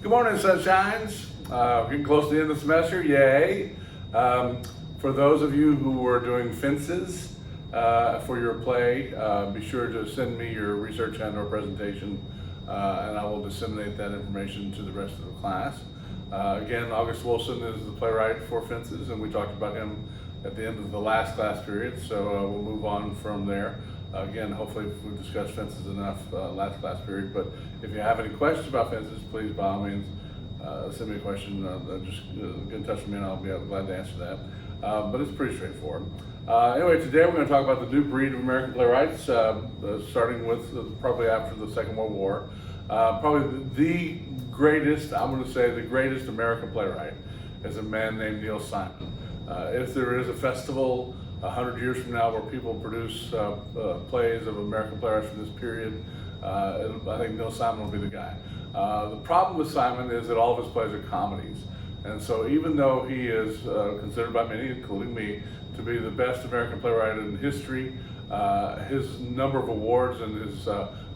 Good morning, sunshines. Getting close to the end of the semester, yay. For those of you who are doing fences for your play, be sure to send me your research and or presentation, and I will disseminate that information to the rest of the class. Again, August Wilson is the playwright for Fences, and we talked about him at the end of the last class period, so we'll move on from there. Again, hopefully we've discussed Fences enough last class period, but if you have any questions about Fences, please by all means send me a question. Just get in touch with me and I'll be glad to answer that. But it's pretty straightforward. Anyway, today we're going to talk about the new breed of American playwrights, starting with probably after the Second World War. Probably the greatest, I'm going to say the greatest American playwright is a man named Neil Simon. If there is a festival 100 years from now where people produce plays of American playwrights from this period, I think Neil Simon will be the guy. The problem with Simon is that all of his plays are comedies. And so even though he is considered by many, including me, to be the best American playwright in history, his number of awards and his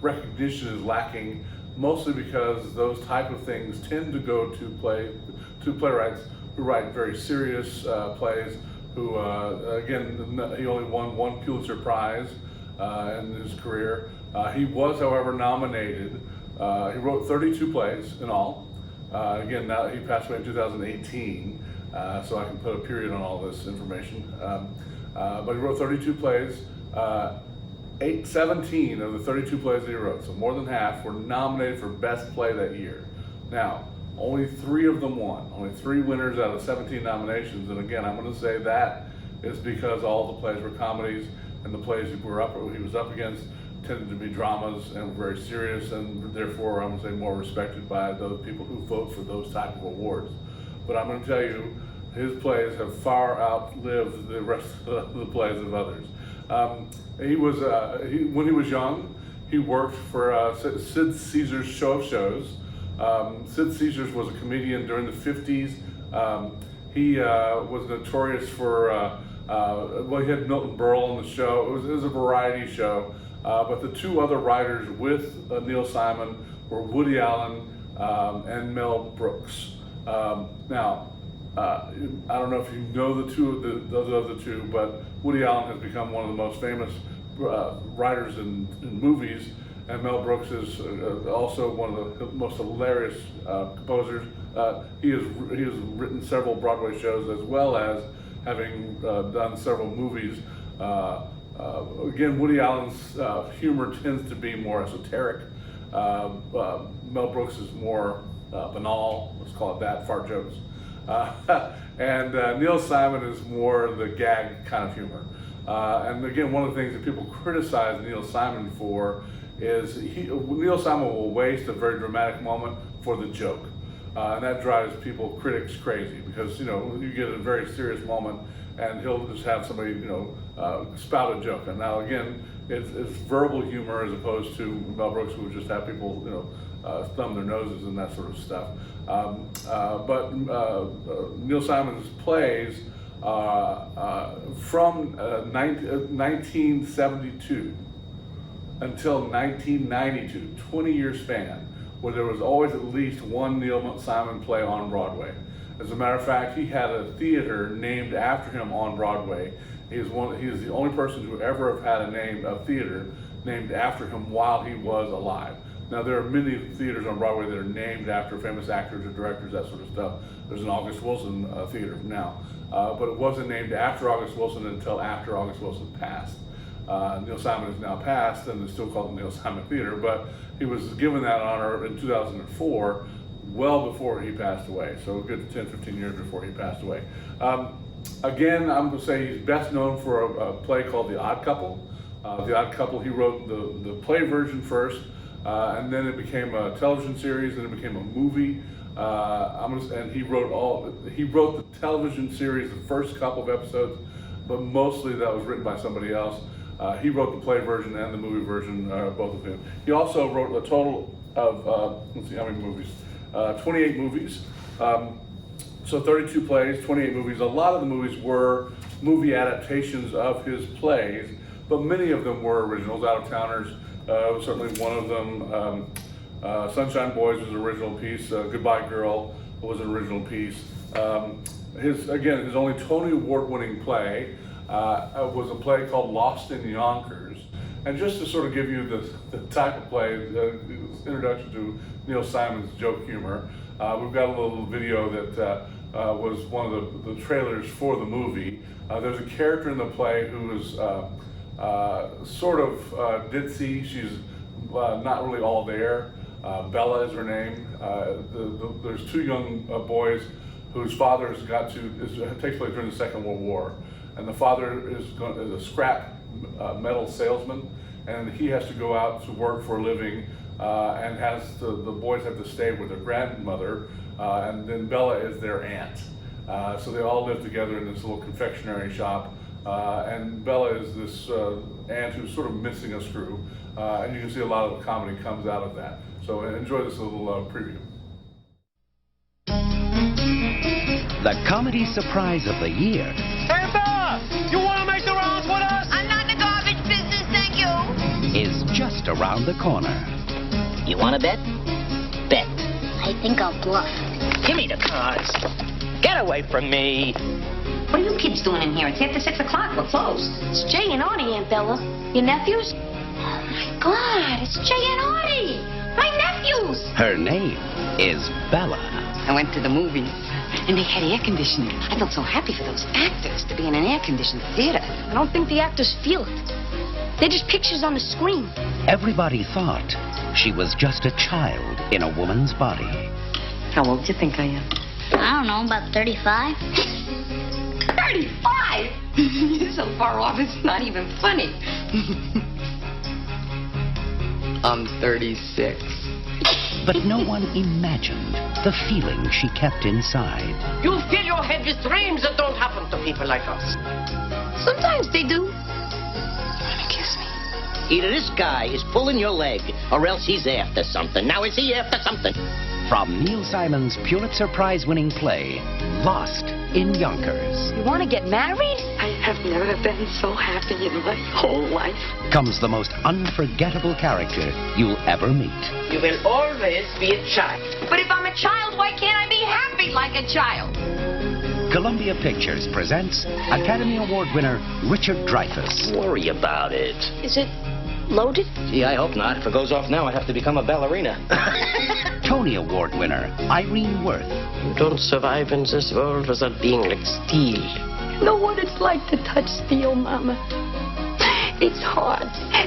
recognition is lacking, mostly because those type of things tend to go to playwrights who write very serious plays, who, again, he only won one Pulitzer Prize in his career. He was, however, nominated. He wrote 32 plays in all. Again, now he passed away in 2018, so I can put a period on all this information. But he wrote 32 plays. 17 of the 32 plays that he wrote, so more than half, were nominated for Best Play that year. Now, only 3 of them won. Only 3 winners out of 17 nominations. And again, I'm going to say that is because all the plays were comedies, and the plays he was up against tended to be dramas and were very serious, and therefore I'm going to say more respected by those people who vote for those type of awards. But I'm going to tell you, his plays have far outlived the rest of the plays of others. When he was young, he worked for Sid Caesar's Show of Shows. Sid Caesar's was a comedian during the 50s. He was notorious for, well, he had Milton Berle on the show. It was a variety show. But the 2 other writers with Neil Simon were Woody Allen and Mel Brooks. Now, I don't know if you know those other 2, but Woody Allen has become one of the most famous writers in movies, and Mel Brooks is also one of the most hilarious composers. He has written several Broadway shows, as well as having done several movies. Again, Woody Allen's humor tends to be more esoteric. Mel Brooks is more banal, let's call it that, fart jokes. And Neil Simon is more the gag kind of humor. And again, one of the things that people criticize Neil Simon for is Neil Simon will waste a very dramatic moment for the joke. And that drives critics crazy, because, you get a very serious moment and he'll just have somebody, spout a joke. And now again, it's verbal humor as opposed to Mel Brooks, who would just have people, thumb their noses and that sort of stuff. But Neil Simon's plays from 1972 until 1992, 20-year span, where there was always at least one Neil Simon play on Broadway. As a matter of fact, he had a theater named after him on Broadway. He is the only person who ever have had a theater named after him while he was alive. Now, there are many theaters on Broadway that are named after famous actors or directors, that sort of stuff. There's an August Wilson theater now, but it wasn't named after August Wilson until after August Wilson passed. Neil Simon is now passed, and it's still called the Neil Simon Theater, but he was given that honor in 2004, well before he passed away, so a good 10, 15 years before he passed away. Again, I'm going to say he's best known for a play called The Odd Couple. The Odd Couple, he wrote the play version first, and then it became a television series, and it became a movie. And he wrote the television series, the first couple of episodes, but mostly that was written by somebody else. He wrote the play version and the movie version, both of them. He also wrote a total of, let's see how many movies, 28 movies. So 32 plays, 28 movies. A lot of the movies were movie adaptations of his plays, but many of them were originals. Out of Towners was certainly one of them. Sunshine Boys was an original piece. Goodbye Girl was an original piece. His only Tony Award-winning play was a play called Lost in Yonkers. And just to sort of give you the type of play, introduction to Neil Simon's joke humor, we've got a little video that was one of the trailers for the movie. There's a character in the play who is sort of ditzy. She's not really all there. Bella is her name. There's two young boys whose father takes place during the Second World War, and the father is a scrap metal salesman, and he has to go out to work for a living, and the boys have to stay with their grandmother, and then Bella is their aunt. So they all live together in this little confectionery shop, and Bella is this aunt who's sort of missing a screw, and you can see a lot of comedy comes out of that. So enjoy this little preview. The comedy surprise of the year. Santa! You want to make the rounds with us? I'm not in the garbage business, thank you. Is just around the corner. You want to bet? Bet. I think I'll bluff. Give me the cards. Get away from me. What are you kids doing in here? It's after 6 o'clock. We're closed. It's Jay and Artie, Aunt Bella. Your nephews? Oh, my God, it's Jay and Artie. My nephews. Her name is Bella. I went to the movies, and they had air conditioning. I felt so happy for those actors to be in an air-conditioned theater. I don't think the actors feel it. They're just pictures on the screen. Everybody thought she was just a child in a woman's body. How old do you think I am? I don't know, about 35. 35? You're so far off, it's not even funny. I'm 36. But no one imagined the feeling she kept inside. You fill your head with dreams that don't happen to people like us. Sometimes they do. Wanna kiss me? Either this guy is pulling your leg, or else he's after something. Now, is he after something? From Neil Simon's Pulitzer Prize-winning play, Lost in Yonkers, You want to get married? I have never been so happy in my whole life. comes the most unforgettable character you'll ever meet. You will always be a child. But if I'm a child, why can't I be happy like a child? Columbia Pictures presents Academy Award winner Richard Dreyfuss. Worry about it. Is it loaded? Gee, I hope not. If it goes off now, I'd have to become a ballerina. Tony Award winner Irene Worth. You don't survive in this world without being like steel. You know what it's like to touch steel, Mama? It's hard,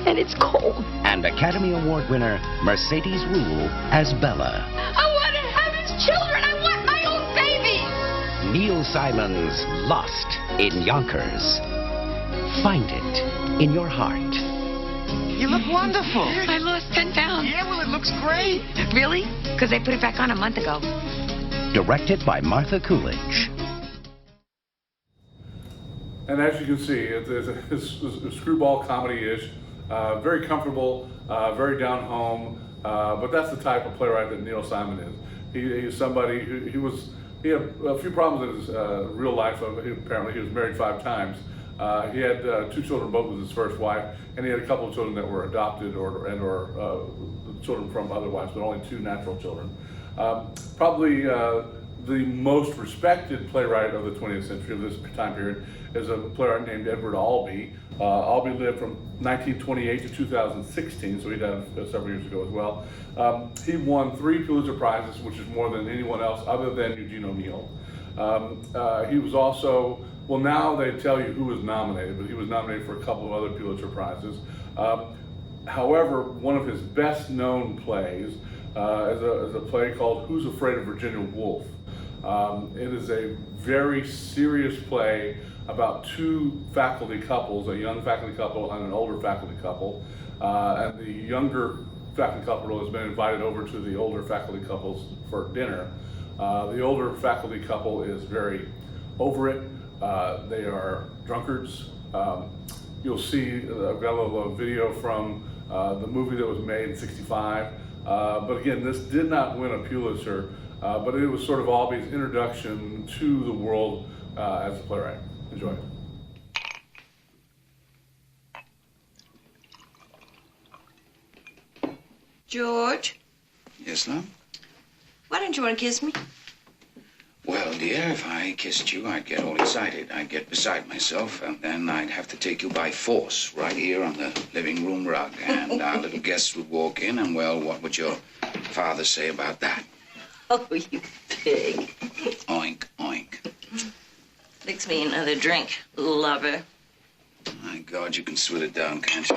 and it's cold. And Academy Award winner Mercedes Ruehl as Bella. I want to have his children. I want my own baby. Neil Simon's Lost in Yonkers. Find it in your heart. You look wonderful. I lost 10 pounds. Yeah, well, it looks great. Really? Because they put it back on a month ago. Directed by Martha Coolidge. And as you can see, it's a screwball comedy-ish, very comfortable, very down home, but that's the type of playwright that Neil Simon is. He's somebody who he had a few problems in his real life. Apparently he was married 5 times. He had 2 children, both with his first wife, and he had a couple of children that were adopted or children from other wives, but only 2 natural children. Probably the most respected playwright of the 20th century, of this time period, is a playwright named Edward Albee. Albee lived from 1928 to 2016, so he died several years ago as well. He won 3 Pulitzer Prizes, which is more than anyone else other than Eugene O'Neill. He was also, well, now they tell you who was nominated, but he was nominated for a couple of other Pulitzer Prizes. However, one of his best known plays is a play called Who's Afraid of Virginia Woolf? It is a very serious play about 2 faculty couples, a young faculty couple and an older faculty couple. And the younger faculty couple has been invited over to the older faculty couples for dinner. The older faculty couple is very over it. They are drunkards. You'll see, I've got a little video from the movie that was made in '65. But again, this did not win a Pulitzer, but it was sort of Albee's introduction to the world as a playwright. Enjoy. George, Yes, love? Why don't you want to kiss me? Well, dear, if I kissed you, I'd get all excited. I'd get beside myself, and then I'd have to take you by force right here on the living room rug. And our little guests would walk in, and, well, what would your father say about that? Oh, you pig. Oink, oink. Fix me another drink, lover. My God, you can swill it down, can't you?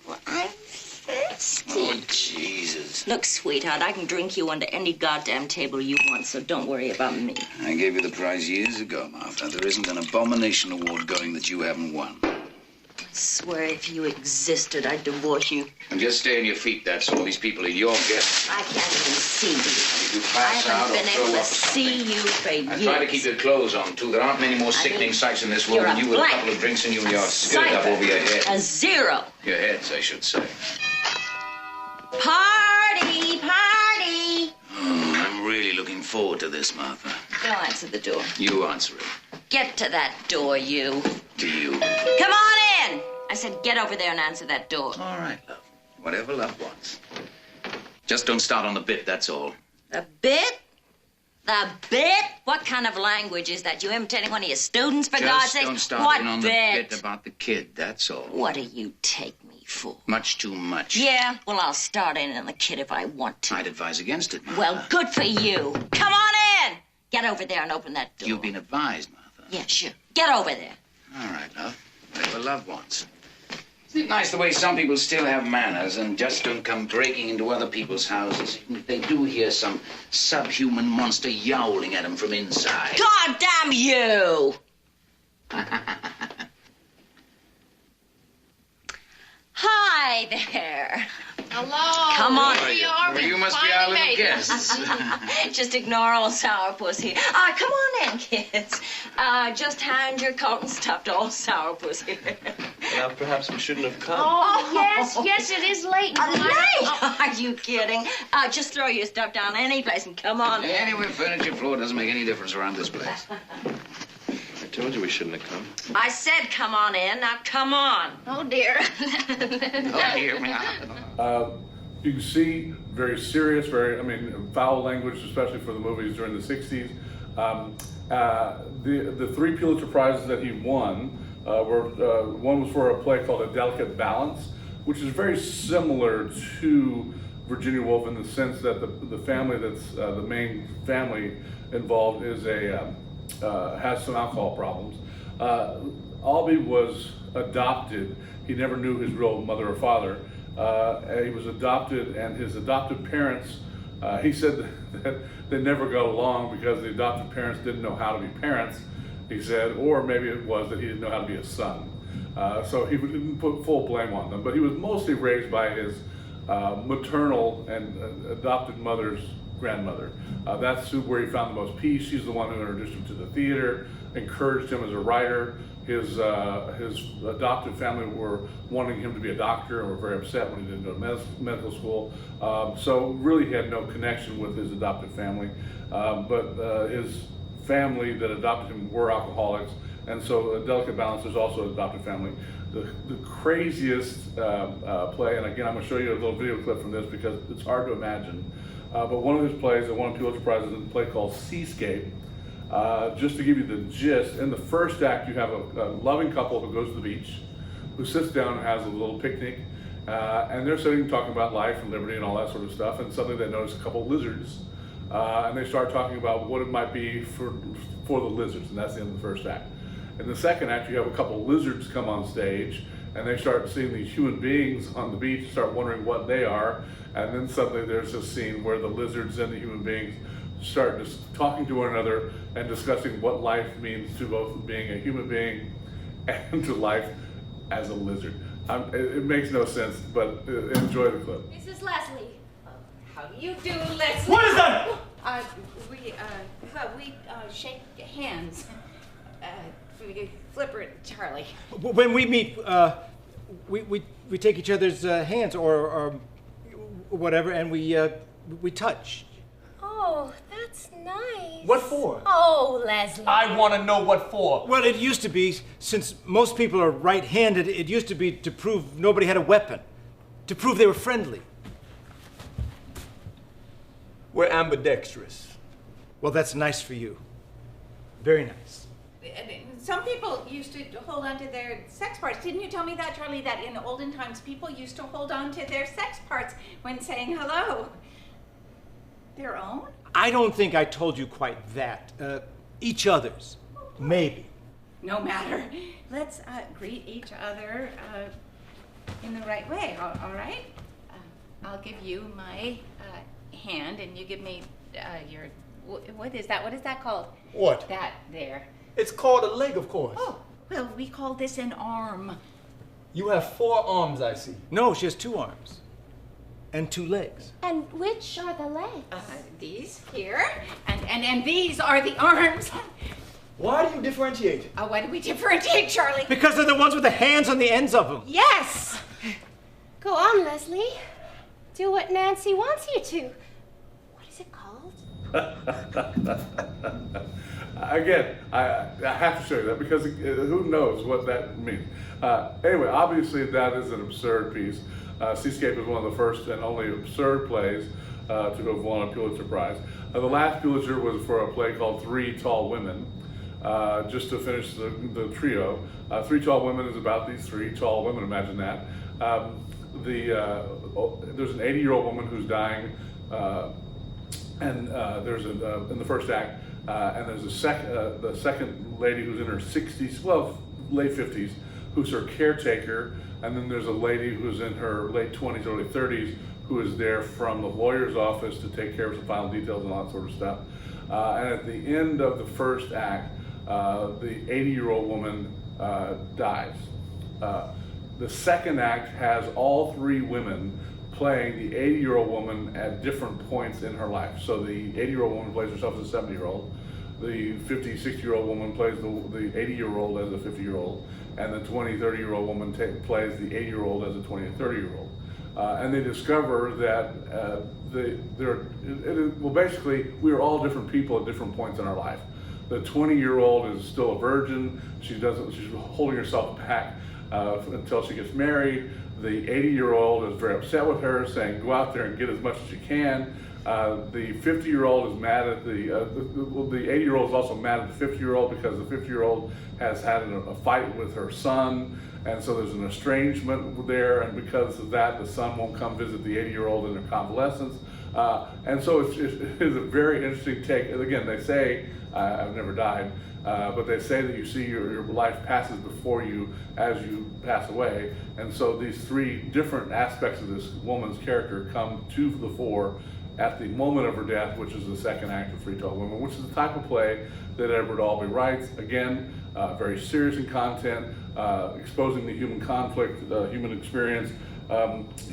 Well, I'm thirsty. Oh, Jesus. Look, sweetheart, I can drink you under any goddamn table you want, so don't worry about me. I gave you the prize years ago, Martha. There isn't an abomination award going that you haven't won. I swear if you existed, I'd divorce you. And just stay on your feet, that's all. These people are your guests. I can't even see you. If you I pass out haven't or been throw able to up see something. you for years. I try to keep your clothes on, too. There aren't many more sickening sights in this world You're than a you with a blank. couple of drinks in you and your skirt up Cipher. over your head. A zero. Your heads, I should say. Party, party. I'm really looking forward to this, Martha. Go answer the door. You answer it. Get to that door, you. To you. Come on in. I said get over there and answer that door. All right, love. Whatever love wants. Just don't start on the bit, that's all. The bit? The bit? What kind of language is that? You imitating one of your students, for God's Just sake? don't start What in on bit? the bit about the kid, that's all. What do you take me for? Much too much. Yeah, well, I'll start in on the kid if I want to. I'd advise against it, Martha. Well, good for you. Come on in. Get over there and open that door. You've been advised, Martha. Yeah, sure. Get over there. All right, love. Whatever love wants. Isn't it nice the way some people still have manners and just don't come breaking into other people's houses, even if they do hear some subhuman monster yowling at them from inside? God damn you! Hi there. Hello. Come on. Here we are. Well, We you must be finally our little made it. guests. Just ignore old sourpuss here. Come on in, kids. Just hand your coat and stuff to old sourpuss here. Well, perhaps we shouldn't have come. Oh, yes, it is late. Late? Are you kidding? Just throw your stuff down any place and come on in. Anyway, furniture floor doesn't make any difference around this place. I told you we shouldn't have come. I said come on in. Now come on. Oh, dear. Oh, dear me. You can see very serious, foul language, especially for the movies during the 60s. The three Pulitzer Prizes that he won were, one was for a play called A Delicate Balance, which is very similar to Virginia Woolf in the sense that the family that's the main family involved is has some alcohol problems. Albee was adopted. He never knew his real mother or father. He was adopted, and his adoptive parents, he said that they never got along because the adoptive parents didn't know how to be parents, he said, or maybe it was that he didn't know how to be a son. So he didn't put full blame on them, but he was mostly raised by his maternal and adopted mother's grandmother. That's where he found the most peace. She's the one who introduced him to the theater, encouraged him as a writer. His adoptive family were wanting him to be a doctor and were very upset when he didn't go to medical school. So really he had no connection with his adoptive family. But his family that adopted him were alcoholics. And so A Delicate Balance is also an adoptive family. The craziest play, and again I'm going to show you a little video clip from this because it's hard to imagine, but one of his plays that won Pulitzer Prizes is a play called Seascape. Just to give you the gist, in the first act you have a loving couple who goes to the beach, who sits down and has a little picnic, and they're sitting talking about life and liberty and all that sort of stuff, and suddenly they notice a couple of lizards, and they start talking about what it might be for the lizards, and that's the end of the first act. In the second act you have a couple of lizards come on stage, and they start seeing these human beings on the beach, start wondering what they are, and then suddenly there's a scene where the lizards and the human beings start just talking to one another and discussing what life means to both being a human being and to life as a lizard. It makes no sense, but enjoy the clip. This is Leslie. How do you do, Leslie? What is that? We shake hands. Flipper and Charlie. When we meet, we take each other's hands or whatever, and we touch. Oh, that's nice. What for? Oh, Leslie. I want to know what for. Well, it used to be, since most people are right-handed, it used to be to prove nobody had a weapon, to prove they were friendly. We're ambidextrous. Well, that's nice for you. Very nice. Some people used to hold on to their sex parts. Didn't you tell me that, Charlie, that in olden times people used to hold on to their sex parts when saying hello? Their own? I don't think I told you quite that. Each other's. Maybe. No matter. Let's greet each other in the right way, all right? I'll give you my hand, and you give me your... What is that? What is that called? What? That there. It's called a leg, of course. Oh, well, we call this an arm. You have 4 arms, I see. No, she has 2 arms. And 2 legs. And which are the legs? These here, and these are the arms. Why do you differentiate? Why do we differentiate, Charlie? Because they're the ones with the hands on the ends of them. Yes! Go on, Leslie. Do what Nancy wants you to. What is it called? Again, I have to show you that because who knows what that means. Anyway, obviously that is an absurd piece. Seascape is one of the first and only absurd plays to have won a Pulitzer Prize. The last Pulitzer was for a play called Three Tall Women. Just to finish the trio, Three Tall Women is about these 3 tall women, imagine that. There's an 80-year-old woman who's dying, and there's in the first act, and there's the second lady who's in her 60s, well, late 50s, who's her caretaker, and then there's a lady who's in her late 20s, early 30s, who is there from the lawyer's office to take care of some final details and all that sort of stuff. And at the end of the first act, the 80-year-old woman dies. The second act has all 3 women playing the 80-year-old woman at different points in her life. So the 80-year-old woman plays herself as a 70-year-old. The 50, 60-year-old woman plays the 80-year-old as a 50-year-old. And the 20, 30-year-old woman plays the 80-year-old as a 20 and 30-year-old. And they discover that basically, we are all different people at different points in our life. The 20-year-old is still a virgin. She's holding herself back until she gets married. The 80-year-old is very upset with her, saying, go out there and get as much as you can. The 50-year-old is mad at the 80-year-old is also mad at the 50-year-old because the 50-year-old has had a fight with her son, and so there's an estrangement there, and because of that, the son won't come visit the 80-year-old in her convalescence. And so it is a very interesting take. And again, they say, I've never died, but they say that you see your life passes before you as you pass away. And so these 3 different aspects of this woman's character come to the fore at the moment of her death, which is the second act of Three Tall Women, which is the type of play that Edward Albee writes. Again, very serious in content, exposing the human conflict, human experience.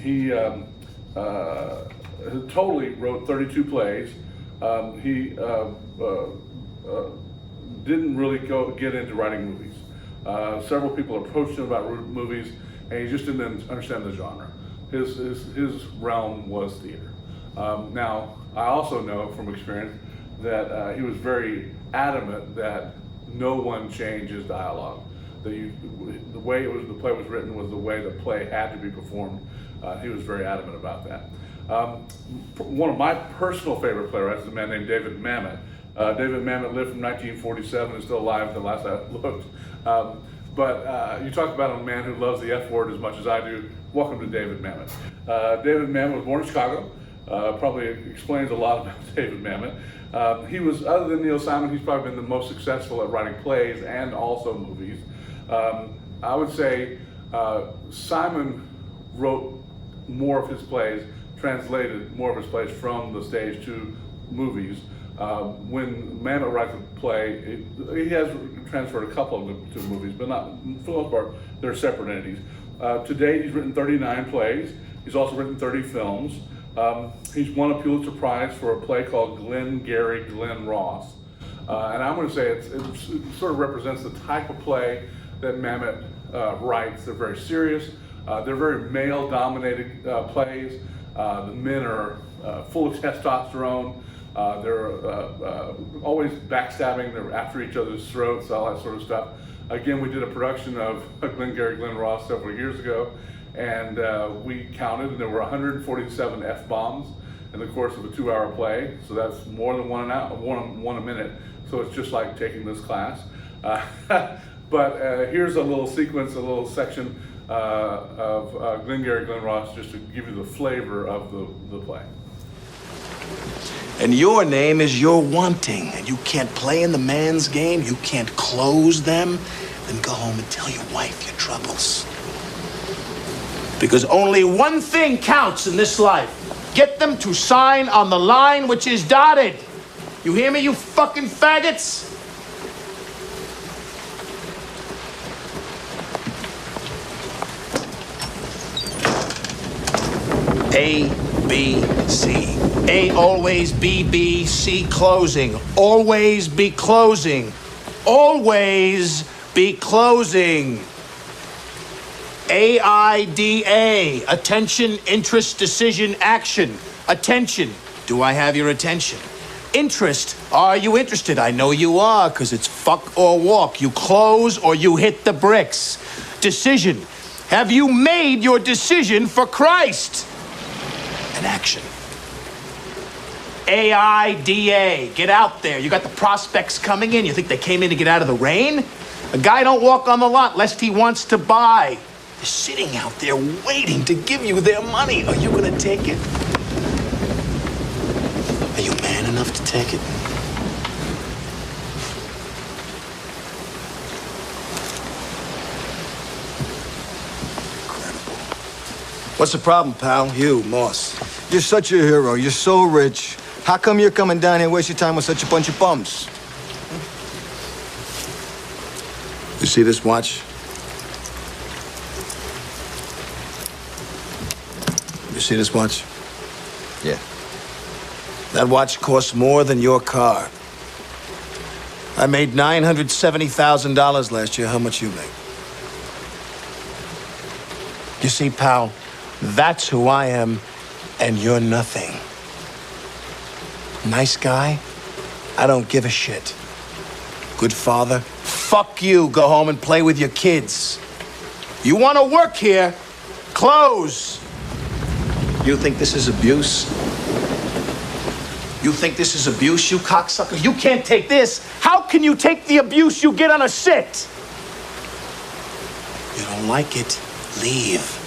He totally wrote 32 plays. He didn't really get into writing movies. Several people approached him about movies, and he just didn't understand the genre. His realm was theater. Now, I also know from experience that he was very adamant that no one change his dialogue. The way the play was written was the way the play had to be performed. He was very adamant about that. One of my personal favorite playwrights is a man named David Mamet. David Mamet lived from 1947 and is still alive the last I looked. But you talk about a man who loves the F word as much as I do. Welcome to David Mamet. David Mamet was born in Chicago. Probably explains a lot about David Mamet. He was, other than Neil Simon, he's probably been the most successful at writing plays and also movies. I would say Simon wrote more of his plays, translated more of his plays from the stage to movies. When Mamet writes a play, he has transferred a couple of them to movies, but not, for the most part, they're separate entities. To date, he's written 39 plays. He's also written 30 films. He's won a Pulitzer Prize for a play called Glengarry, Glen Ross. And I'm going to say it sort of represents the type of play that Mamet writes. They're very serious. They're very male-dominated plays. The men are full of testosterone. They're always backstabbing. They're after each other's throats, all that sort of stuff. Again, we did a production of Glengarry, Glen Ross several years ago, and we counted, and there were 147 F-bombs, in the course of a 2-hour play. So that's more than one a minute. So it's just like taking this class. But here's a little sequence, a little section of Glengarry, Glen Ross, just to give you the flavor of the play. And your name is You're Wanting, and you can't play in the man's game, you can't close them, then go home and tell your wife your troubles. Because only one thing counts in this life. Get them to sign on the line which is dotted. You hear me, you fucking faggots? A, B, C. A, always be B, C, closing. Always be closing. Always be closing. AIDA, attention, interest, decision, action. Attention, do I have your attention? Interest, are you interested? I know you are, because it's fuck or walk. You close or you hit the bricks. Decision, have you made your decision for Christ? An action. AIDA, get out there. You got the prospects coming in. You think they came in to get out of the rain? A guy don't walk on the lot lest he wants to buy. They're sitting out there waiting to give you their money. Are you gonna take it? Are you man enough to take it? What's the problem, pal? You, Moss. You're such a hero. You're so rich. How come you're coming down here and wasting time with such a bunch of bums? You see this watch? You see this watch? Yeah. That watch costs more than your car. I made $970,000 last year. How much you make? You see, pal, that's who I am, and you're nothing. Nice guy? I don't give a shit. Good father? Fuck you. Go home and play with your kids. You want to work here? Close. You think this is abuse? You think this is abuse, you cocksucker? You can't take this. How can you take the abuse you get on a sit? You don't like it? Leave.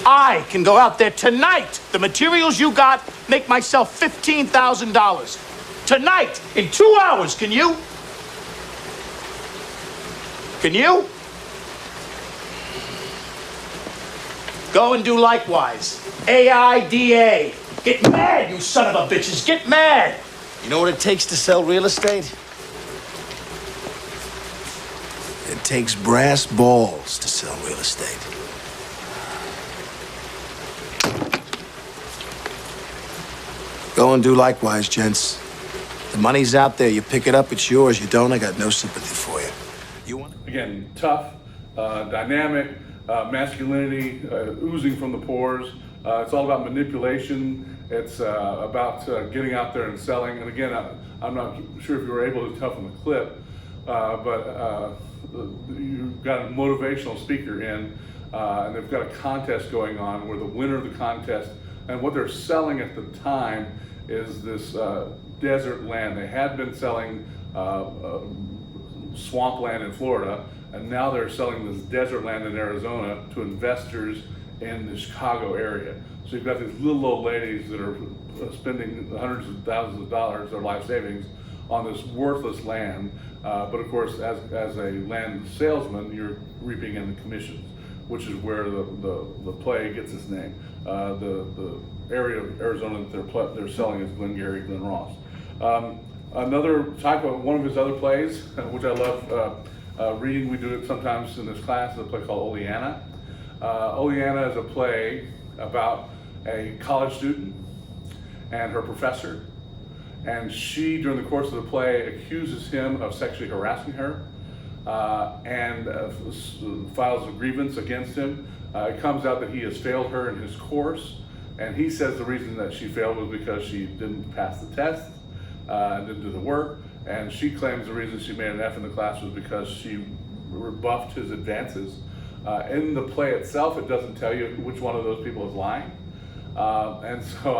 I can go out there tonight. The materials you got make myself $15,000. Tonight, in 2 hours, can you? Can you? Go and do likewise. AIDA. Get mad, you son of a bitches. Get mad. You know what it takes to sell real estate? It takes brass balls to sell real estate. Go and do likewise, gents. The money's out there. You pick it up, it's yours. You don't, I got no sympathy for you. You want? Again, tough, dynamic, masculinity oozing from the pores. It's all about manipulation. It's about getting out there and selling. And again, I'm not sure if you were able to toughen the clip, but you've got a motivational speaker in, and they've got a contest going on where the winner of the contest, and what they're selling at the time is this desert land. They had been selling swampland in Florida, and now they're selling this desert land in Arizona to investors in the Chicago area. So you've got these little old ladies that are spending hundreds of thousands of dollars, their life savings, on this worthless land. But of course, as a land salesman, you're reaping in the commissions, which is where the play gets its name. The area of Arizona that they're selling is Glengarry, Glen Ross. Another type of one of his other plays, which I love reading, we do it sometimes in this class, is a play called Oleana. Oleana is a play about a college student and her professor, and she, during the course of the play, accuses him of sexually harassing her and files a grievance against him. It comes out that he has failed her in his course, and he says the reason that she failed was because she didn't pass the test, didn't do the work, and she claims the reason she made an F in the class was because she rebuffed his advances In the play itself, it doesn't tell you which one of those people is lying. And so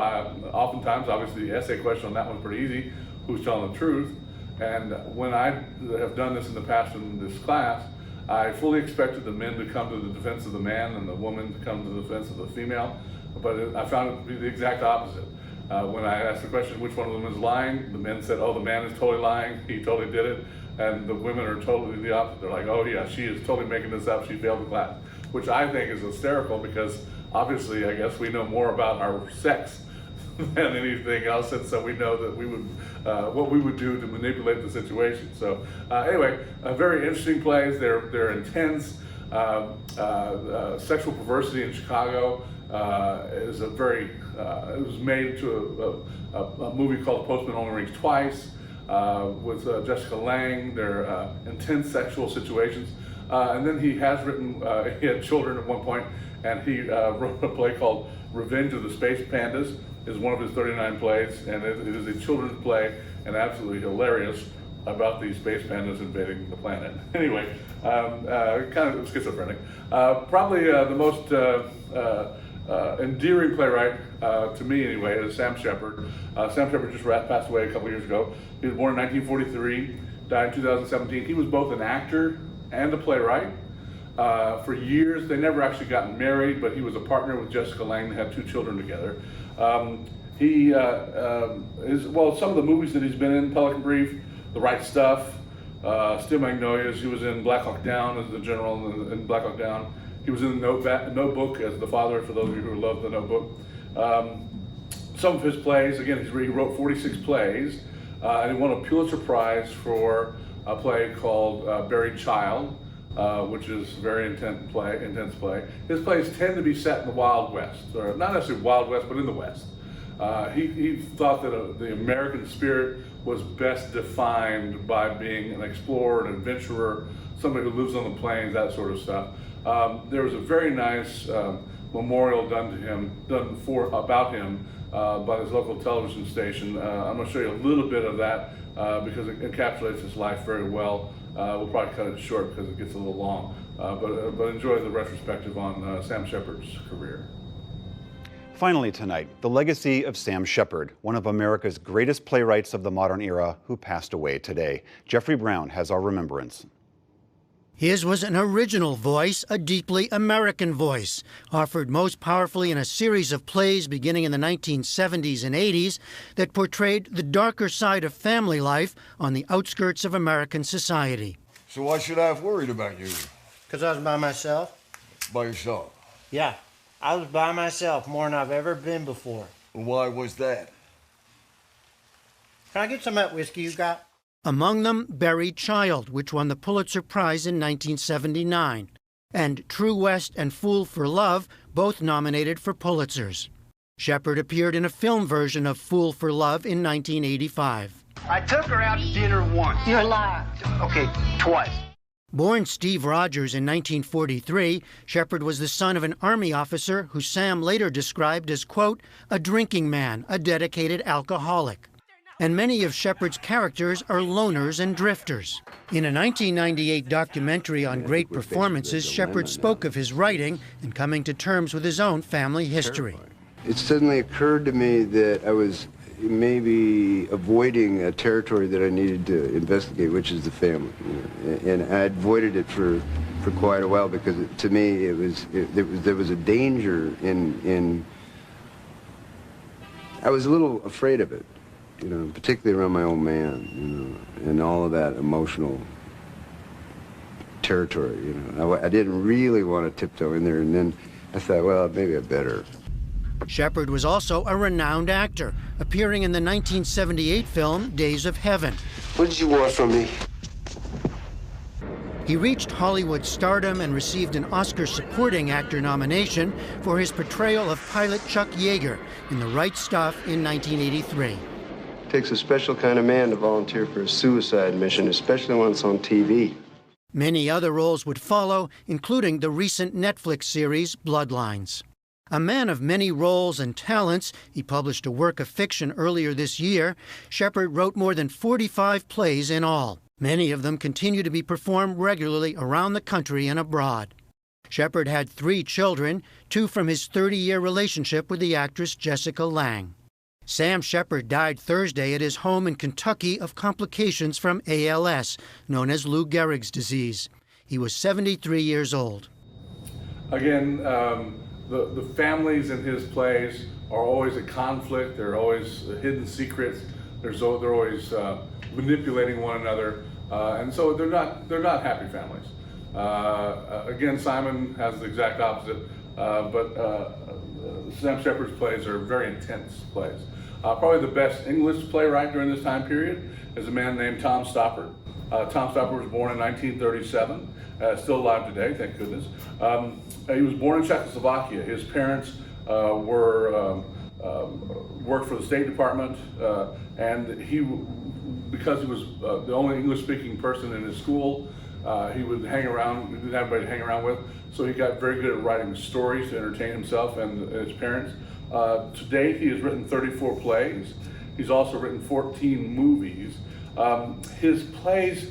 oftentimes, obviously, the essay question on that one's pretty easy, who's telling the truth? And when I have done this in the past in this class, I fully expected the men to come to the defense of the man and the woman to come to the defense of the female, but I found it to be the exact opposite. When I asked the question, which one of them is lying, the men said, oh, the man is totally lying, he totally did it, and the women are totally the opposite. They're like, oh yeah, she is totally making this up, she failed the class, which I think is hysterical because obviously, I guess we know more about our sex than anything else, and so we know that we would, what we would do to manipulate the situation. So anyway, very interesting plays. They're intense. Sexual perversity in Chicago is a very. It was made into a movie called Postman Only Rings Twice with Jessica Lange. They're intense sexual situations, and then he has written. He had children at one point, and he wrote a play called Revenge of the Space Pandas. Is one of his 39 plays, and it is a children's play and absolutely hilarious about these space pandas invading the planet. Anyway, kind of schizophrenic. Probably the most endearing playwright, to me anyway, is Sam Shepard. Sam Shepard just passed away a couple years ago. He was born in 1943, died in 2017. He was both an actor and a playwright. For years, they never actually got married, but he was a partner with Jessica Lange. They had 2 children together. He is, well, some of the movies that he's been in, Pelican Brief, The Right Stuff, Steel Magnolias. He was in Black Hawk Down as the general in Black Hawk Down. He was in the Notebook as the father, for those of you who love the Notebook. Some of his plays, again, he wrote 46 plays, and he won a Pulitzer Prize for a play called Buried Child, which is a very intense play. His plays tend to be set in the Wild West, or not necessarily Wild West, but in the West. He thought that the American spirit was best defined by being an explorer, an adventurer, somebody who lives on the plains, that sort of stuff. There was a very nice memorial done about him by his local television station. I'm going to show you a little bit of that because it encapsulates his life very well. We'll probably cut it short because it gets a little long, but enjoy the retrospective on Sam Shepard's career. Finally tonight, the legacy of Sam Shepard, one of America's greatest playwrights of the modern era who passed away today. Jeffrey Brown has our remembrance. His was an original voice, a deeply American voice, offered most powerfully in a series of plays beginning in the 1970s and 80s that portrayed the darker side of family life on the outskirts of American society. So why should I have worried about you? Because I was by myself. By yourself? Yeah, I was by myself more than I've ever been before. Why was that? Can I get some of that whiskey you got? Among them, Buried Child, which won the Pulitzer Prize in 1979, and True West and Fool for Love, both nominated for Pulitzers. Shepard appeared in a film version of Fool for Love in 1985. I took her out to dinner once. You're a liar. Okay, twice. Born Steve Rogers in 1943, Shepard was the son of an Army officer who Sam later described as, quote, a drinking man, a dedicated alcoholic. And many of Shepard's characters are loners and drifters. In a 1998 documentary on great performances, Shepard spoke of his writing and coming to terms with his own family history. It suddenly occurred to me that I was maybe avoiding a territory that I needed to investigate, which is the family. And I avoided it for quite a while because to me there was a danger in I was a little afraid of it. You know, particularly around my old man, you know, and all of that emotional territory, you know. I didn't really want to tiptoe in there, and then I thought, well, maybe I better. Shepard was also a renowned actor, appearing in the 1978 film Days of Heaven. What did you want from me? He reached Hollywood stardom and received an Oscar supporting actor nomination for his portrayal of pilot Chuck Yeager in The Right Stuff in 1983. It takes a special kind of man to volunteer for a suicide mission, especially when it's on TV. Many other roles would follow, including the recent Netflix series Bloodlines. A man of many roles and talents, he published a work of fiction earlier this year. Shepard wrote more than 45 plays in all. Many of them continue to be performed regularly around the country and abroad. Shepard had 3 children, 2 from his 30-year relationship with the actress Jessica Lange. Sam Shepard died Thursday at his home in Kentucky of complications from ALS, known as Lou Gehrig's disease. He was 73 years old. Again, the families in his plays are always at conflict. There are always hidden secrets. They're always manipulating one another, and so they're not happy families. Again, Simon has the exact opposite, but Sam Shepard's plays are very intense plays. Probably the best English playwright during this time period is a man named Tom Stoppard. Tom Stoppard was born in 1937, still alive today, thank goodness. He was born in Czechoslovakia. His parents worked for the State Department, and because he was the only English-speaking person in his school, he would hang around, he didn't have anybody to hang around with, so he got very good at writing stories to entertain himself and his parents. To date, he has written 34 plays. He's also written 14 movies. His plays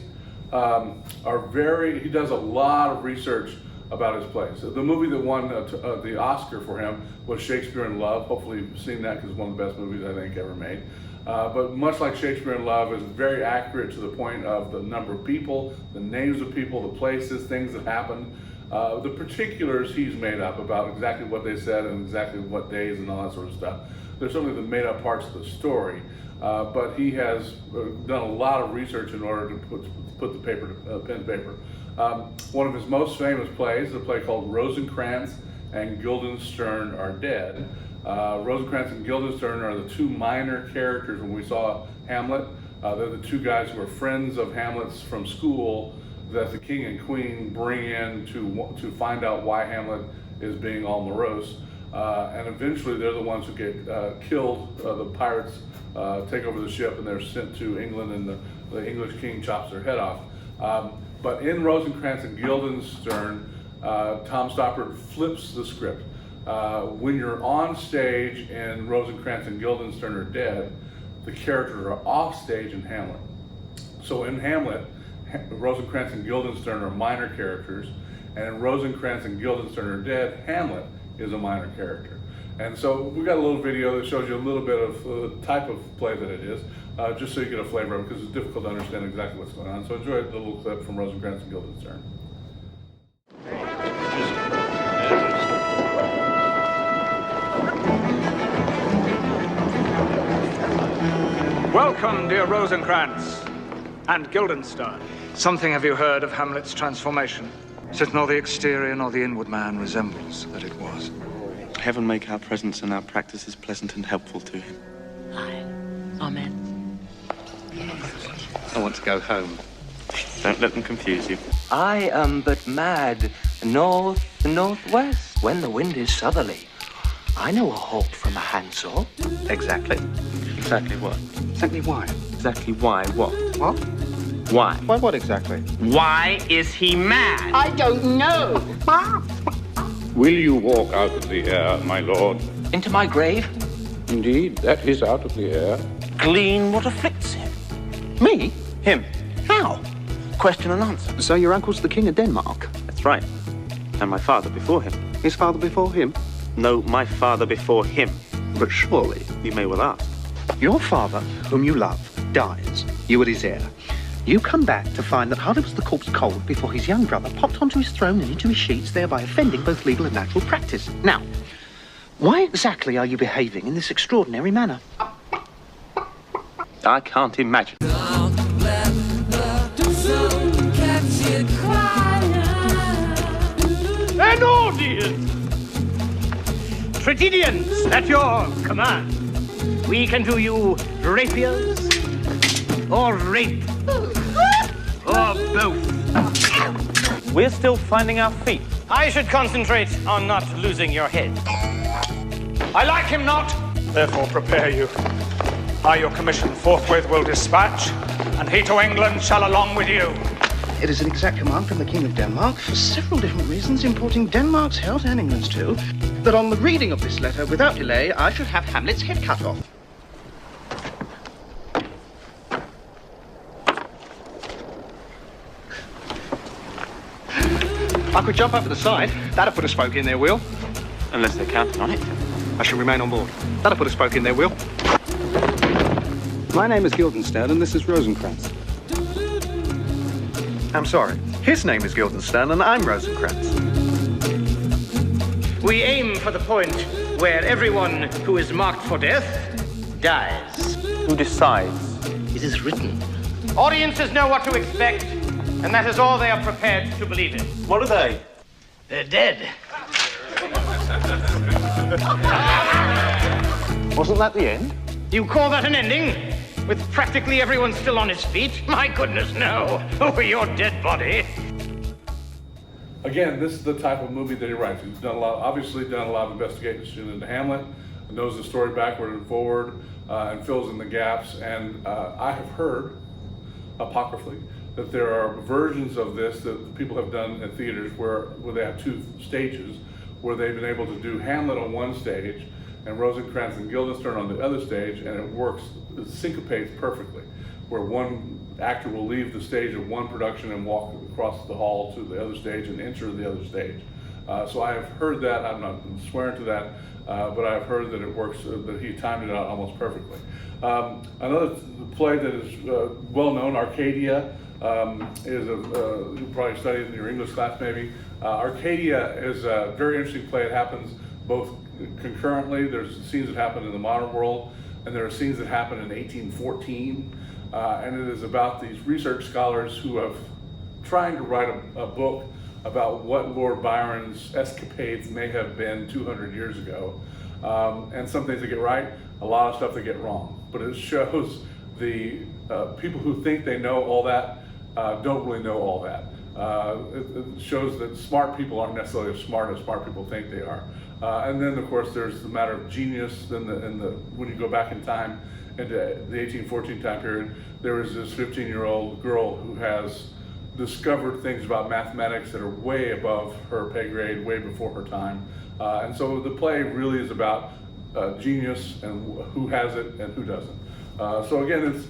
he does a lot of research about his plays. The movie that won the Oscar for him was Shakespeare in Love. Hopefully you've seen that because it's one of the best movies I think ever made. But much like Shakespeare in Love, is very accurate to the point of the number of people, the names of people, the places, things that happened. The particulars he's made up about exactly what they said and exactly what days and all that sort of stuff. There's certainly the made up parts of the story, but he has done a lot of research in order to put the pen to paper. One of his most famous plays is a play called Rosencrantz and Guildenstern Are Dead. Rosencrantz and Guildenstern are the 2 minor characters when we saw Hamlet. They're the 2 guys who are friends of Hamlet's from school that the king and queen bring in to find out why Hamlet is being all morose. And eventually they're the ones who get killed. The pirates take over the ship and they're sent to England, and the English king chops their head off. But in Rosencrantz and Guildenstern, Tom Stoppard flips the script. When you're on stage in Rosencrantz and Guildenstern Are Dead, the characters are off stage in Hamlet. So in Hamlet, Rosencrantz and Guildenstern are minor characters, and in Rosencrantz and Guildenstern Are Dead, Hamlet is a minor character. And so we've got a little video that shows you a little bit of the type of play that it is, just so you get a flavor of it, because it's difficult to understand exactly what's going on. So enjoy the little clip from Rosencrantz and Guildenstern. Welcome, dear Rosencrantz and Guildenstern. Something have you heard of Hamlet's transformation? Since nor the exterior nor the inward man resembles that it was. Heaven make our presence and our practices pleasant and helpful to him. Aye. Amen. I want to go home. Don't let them confuse you. I am but mad, north, northwest, when the wind is southerly. I know a halt from a handsaw. Exactly. Exactly what? Exactly why? Exactly why what? What? Why? Why what exactly? Why is he mad? I don't know. Will you walk out of the air, my lord? Into my grave? Indeed, that is out of the air. Glean what afflicts him. Me? Him. How? Question and answer. So your uncle's the king of Denmark? That's right. And my father before him. His father before him? No, my father before him. But surely... You may well ask. Your father, whom you love, dies. You are his heir. You come back to find that hardly was the corpse cold before his young brother popped onto his throne and into his sheets, thereby offending both legal and natural practice. Now, why exactly are you behaving in this extraordinary manner? I can't imagine. An audience! Tragedians, at your command. We can do you rapiers, or rape, or both. We're still finding our feet. I should concentrate on not losing your head. I like him not, therefore prepare you. I your commission forthwith will dispatch, and he to England shall along with you. It is an exact command from the King of Denmark, for several different reasons, importing Denmark's health and England's too, that on the reading of this letter, without delay, I should have Hamlet's head cut off. I could jump over the side. That'll put a spoke in their wheel. Unless they're counting on it. I shall remain on board. That'll put a spoke in their wheel. My name is Guildenstern, and this is Rosencrantz. I'm sorry. His name is Guildenstern, and I'm Rosencrantz. We aim for the point where everyone who is marked for death dies. Who decides? It is written. Audiences know what to expect, and that is all they are prepared to believe in. What are they? They're dead. Wasn't that the end? You call that an ending? With practically everyone still on his feet? My goodness, no. Over your dead body. Again, this is the type of movie that he writes. He's done a lot of investigation into Hamlet, knows the story backward and forward, and fills in the gaps. And I have heard, apocryphally, that there are versions of this that people have done at theaters where they have two stages, where they've been able to do Hamlet on one stage and Rosencrantz and Guildenstern on the other stage, and it works, it syncopates perfectly, where one actor will leave the stage of one production and walk across the hall to the other stage and enter the other stage. So I have heard that. I'm not swearing to that, but I've heard that it works, that he timed it out almost perfectly. Another play that is well known, Arcadia, is you probably studied in your English class maybe. Arcadia is a very interesting play. It happens both concurrently. There's scenes that happen in the modern world, and there are scenes that happen in 1814. And it is about these research scholars who have trying to write a book about what Lord Byron's escapades may have been 200 years ago. And some things they get right, a lot of stuff they get wrong. But it shows the people who think they know all that don't really know all that. It shows that smart people aren't necessarily as smart people think they are. And then, of course, there's the matter of genius. When you go back in time into the 1814 time period, there was this 15-year-old girl who has discovered things about mathematics that are way above her pay grade, way before her time. And so the play really is about genius and who has it and who doesn't. So again, it's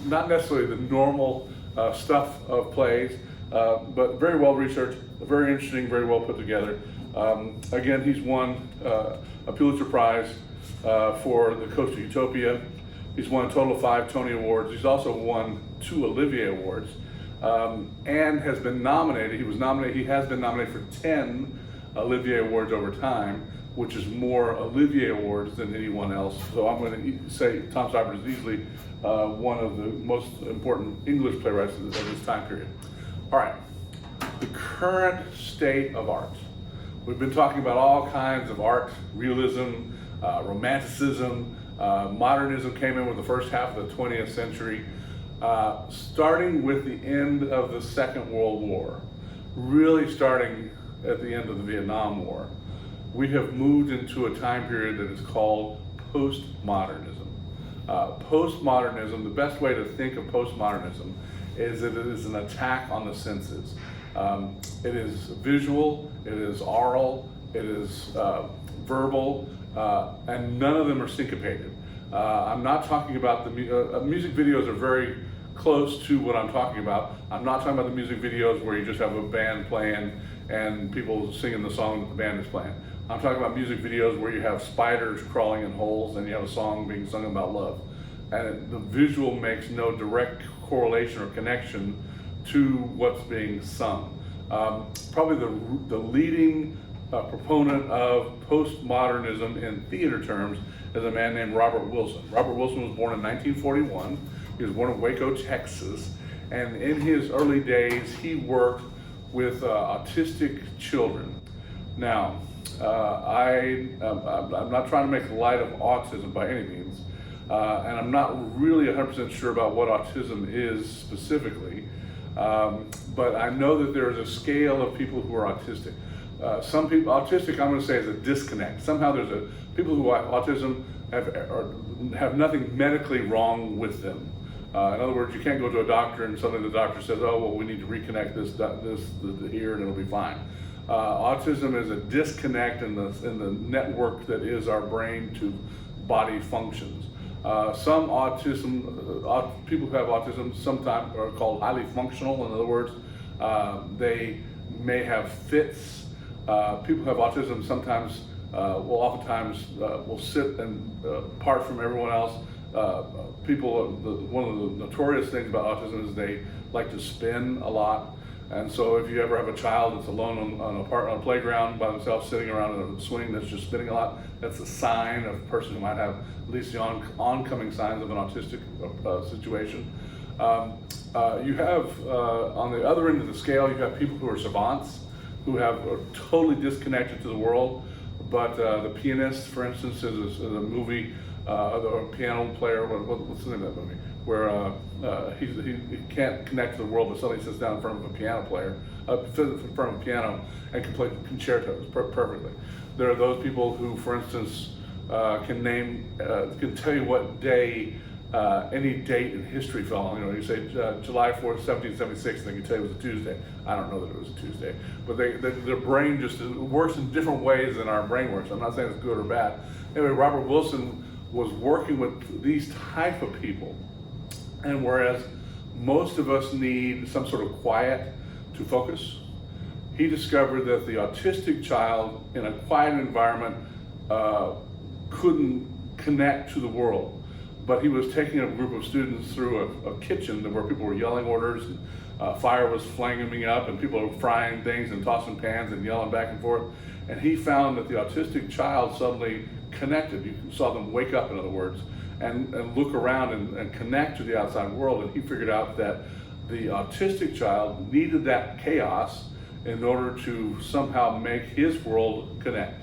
not necessarily the normal stuff of plays, but very well researched, very interesting, very well put together. Again, he's won a Pulitzer Prize for The Coast of Utopia. He's won a total of 5 Tony Awards. He's also won 2 Olivier Awards, and has been nominated. He has been nominated for 10 Olivier Awards over time, which is more Olivier Awards than anyone else. So I'm going to say Tom Stoppard is easily one of the most important English playwrights of this time period. All right, the current state of art. We've been talking about all kinds of art, realism, romanticism, modernism came in with the first half of the 20th century, starting with the end of the Second World War, really starting at the end of the Vietnam War. We have moved into a time period that is called postmodernism. Postmodernism, the best way to think of postmodernism is that it is an attack on the senses. It is visual, it is oral, it is verbal, and none of them are syncopated. I'm not talking about the music videos are very close to what I'm talking about. I'm not talking about the music videos where you just have a band playing and people singing the song that the band is playing. I'm talking about music videos where you have spiders crawling in holes and you have a song being sung about love. And the visual makes no direct correlation or connection to what's being sung. Probably the leading proponent of postmodernism in theater terms is a man named Robert Wilson. Robert Wilson was born in 1941. He was born in Waco, Texas. And in his early days, he worked with autistic children. Now, I'm not trying to make light of autism by any means, and I'm not really 100% sure about what autism is specifically, but I know that there is a scale of people who are autistic. Some people, autistic, I'm going to say is a disconnect. Somehow there's people who have autism have nothing medically wrong with them. In other words, you can't go to a doctor and suddenly the doctor says, oh, well, we need to reconnect this here and it'll be fine. Autism is a disconnect in the network that is our brain to body functions. Some people who have autism sometimes are called highly functional. In other words, they may have fits. People who have autism sometimes oftentimes will sit and apart from everyone else. One of the notorious things about autism is they like to spin a lot. And so if you ever have a child that's alone on a playground by themselves sitting around in a swing that's just spinning a lot, that's a sign of a person who might have at least the oncoming signs of an autistic situation. You have, on the other end of the scale, you have people who are savants, who are totally disconnected to the world. But The Pianist, for instance, is a movie, the piano player, what's the name of that movie? Where he can't connect to the world, but suddenly sits down in front of a piano player, in front of a piano, and can play concertos perfectly. There are those people who, for instance, can tell you what day any date in history fell on. You say July 4th, 1776, and they can tell you it was a Tuesday. I don't know that it was a Tuesday, but their brain just works in different ways than our brain works. I'm not saying it's good or bad. Anyway, Robert Wilson was working with these type of people, and whereas most of us need some sort of quiet to focus, he discovered that the autistic child in a quiet environment couldn't connect to the world. But he was taking a group of students through a kitchen where people were yelling orders, and fire was flaming up, and people were frying things and tossing pans and yelling back and forth. And he found that the autistic child suddenly connected. You saw them wake up, in other words, and look around and connect to the outside world. And he figured out that the autistic child needed that chaos in order to somehow make his world connect.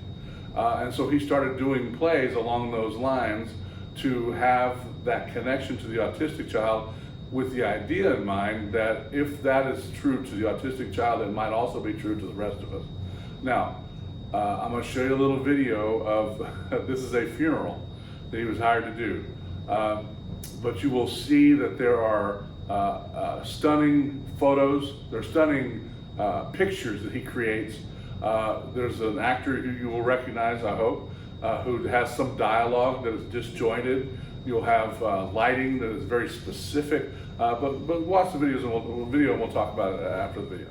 And so he started doing plays along those lines to have that connection to the autistic child, with the idea in mind that if that is true to the autistic child, it might also be true to the rest of us. Now, I'm going to show you a little video of, this is a funeral that he was hired to do. But you will see that there are stunning photos, there are stunning pictures that he creates. There's an actor who you will recognize, I hope, who has some dialogue that is disjointed. You'll have lighting that is very specific. But watch the videos and we'll talk about it after the video.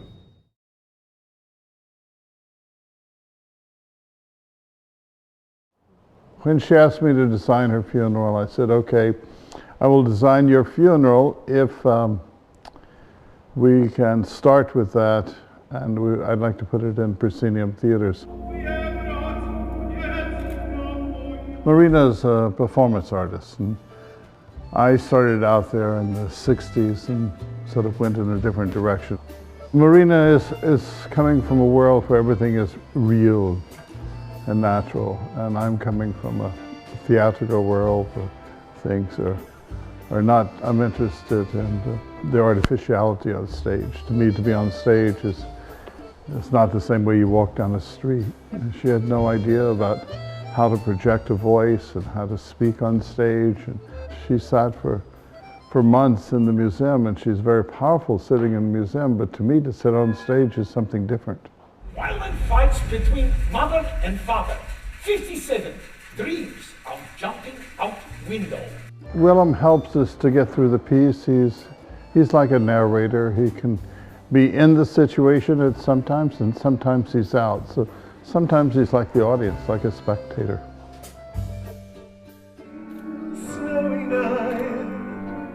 When she asked me to design her funeral, I said, okay, I will design your funeral if we can start with that, and I'd like to put it in proscenium theaters. Marina's a performance artist, and I started out there in the 60s and sort of went in a different direction. Marina is coming from a world where everything is real and natural, and I'm coming from a theatrical world where things are not. I'm interested in the artificiality on stage. To me, to be on stage it's not the same way you walk down the street. And she had no idea about how to project a voice and how to speak on stage. And she sat for months in the museum, and she's very powerful sitting in the museum, but to me, to sit on stage is something different. Violent fights between mother and father. 57 dreams of jumping out window. Willem helps us to get through the piece. He's like a narrator. He can be in the situation at sometimes, and sometimes he's out. So sometimes he's like the audience, like a spectator. Snowy night,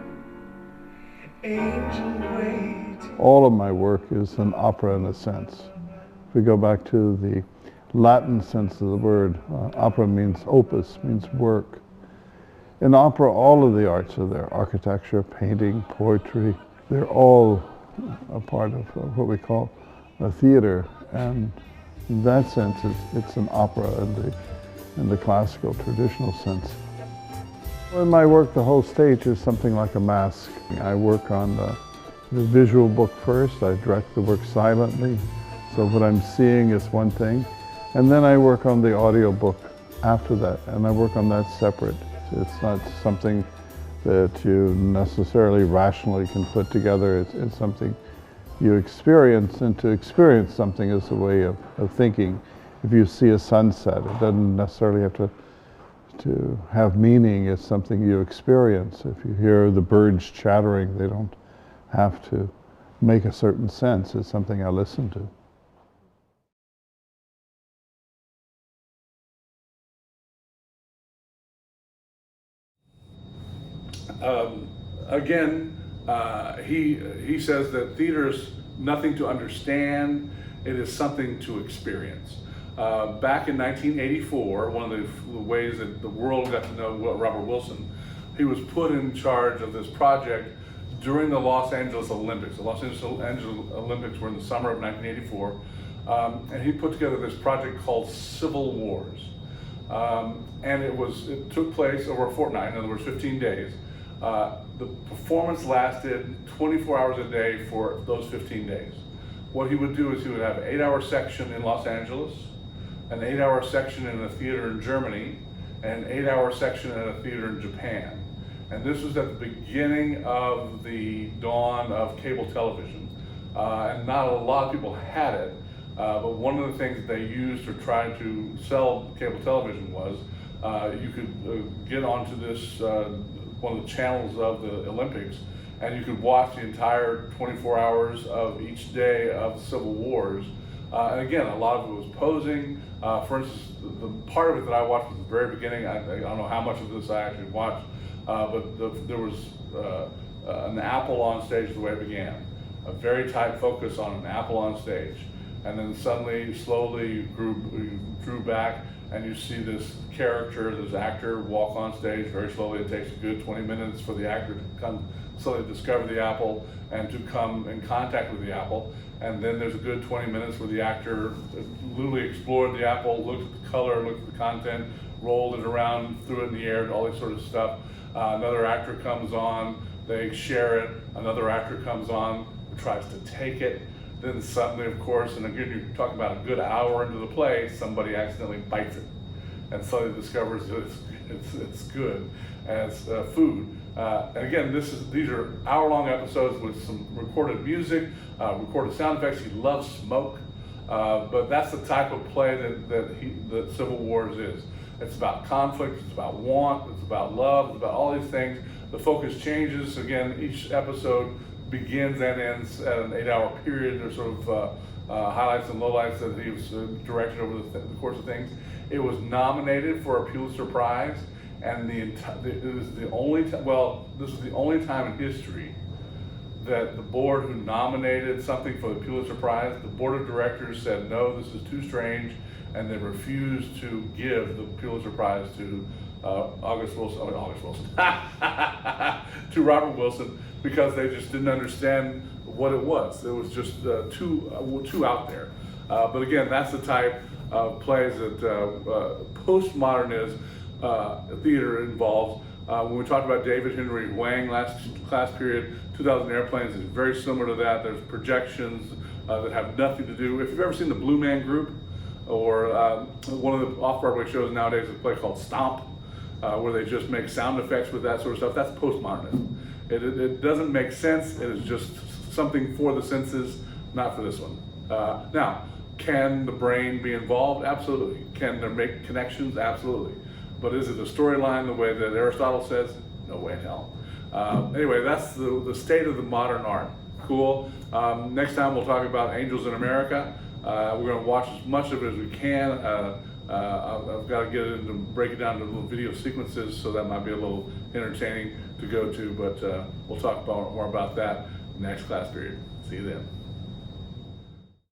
angel wait. All of my work is an opera in a sense. If we go back to the Latin sense of the word, opera means opus, means work. In opera, all of the arts are there: architecture, painting, poetry. They're all a part of what we call a theater, and in that sense, it's an opera in the classical, traditional sense. In my work, the whole stage is something like a mask. I work on the visual book first. I direct the work silently, so what I'm seeing is one thing. And then I work on the audio book after that, and I work on that separate. It's not something that you necessarily rationally can put together. It's something you experience, and to experience something is a way of thinking. If you see a sunset, it doesn't necessarily have to have meaning. It's something you experience. If you hear the birds chattering, they don't have to make a certain sense. It's something I listen to. Again, he says that theater is nothing to understand, it is something to experience. Back in 1984, one of the ways that the world got to know Robert Wilson, he was put in charge of this project during the Los Angeles Olympics. The Los Angeles Olympics were in the summer of 1984, and he put together this project called Civil Wars. And it took place over a fortnight, in other words, 15 days. The performance lasted 24 hours a day for those 15 days. What he would do is he would have an 8-hour section in Los Angeles, an 8-hour section in a theater in Germany, and an 8-hour section in a theater in Japan. And this was at the beginning of the dawn of cable television. And not a lot of people had it, but one of the things that they used to try to sell cable television was you could get onto this, one of the channels of the Olympics, and you could watch the entire 24 hours of each day of the Civil Wars. And again, a lot of it was posing. For instance, the part of it that I watched at the very beginning, I don't know how much of this I actually watched, but there was an apple on stage the way it began. A very tight focus on an apple on stage. And then suddenly, slowly, you drew back, and you see this character, this actor, walk on stage very slowly. It takes a good 20 minutes for the actor to come slowly discover the apple and to come in contact with the apple. And then there's a good 20 minutes where the actor literally explored the apple, looked at the color, looked at the content, rolled it around, threw it in the air, all this sort of stuff. Another actor comes on, they share it. Another actor comes on, tries to take it. Then suddenly, of course, and again, you're talking about a good hour into the play, somebody accidentally bites it and suddenly discovers that it's good as food. And again, these are hour-long episodes with some recorded music, recorded sound effects. He loves smoke, but that's the type of play that Civil Wars is. It's about conflict, it's about want, it's about love, it's about all these things. The focus changes. Again, each episode begins and ends at an 8-hour period. There's sort of highlights and lowlights that he was directed over the course of things. It was nominated for a Pulitzer Prize, and this was the only time in history that the board who nominated something for the Pulitzer Prize, the board of directors said, no, this is too strange, and they refused to give the Pulitzer Prize to to Robert Wilson, because they just didn't understand what it was. It was just too out there. But again, that's the type of plays that postmodernist theater involves. When we talked about David Henry Hwang last class period, 2,000 Airplanes is very similar to that. There's projections that have nothing to do. If you've ever seen the Blue Man Group, or one of the off-Broadway shows nowadays, a play called Stomp, where they just make sound effects with that sort of stuff, that's postmodernism. It doesn't make sense. It is just something for the senses, not for this one. Now, can the brain be involved? Absolutely. Can there make connections? Absolutely. But is it a storyline the way that Aristotle says? No way in hell. Anyway, that's the state of the modern art. Cool. Next time we'll talk about Angels in America. We're going to watch as much of it as we can. I've got to break it down to little video sequences, so that might be a little entertaining to go to, but we'll talk more about that next class period. See you then.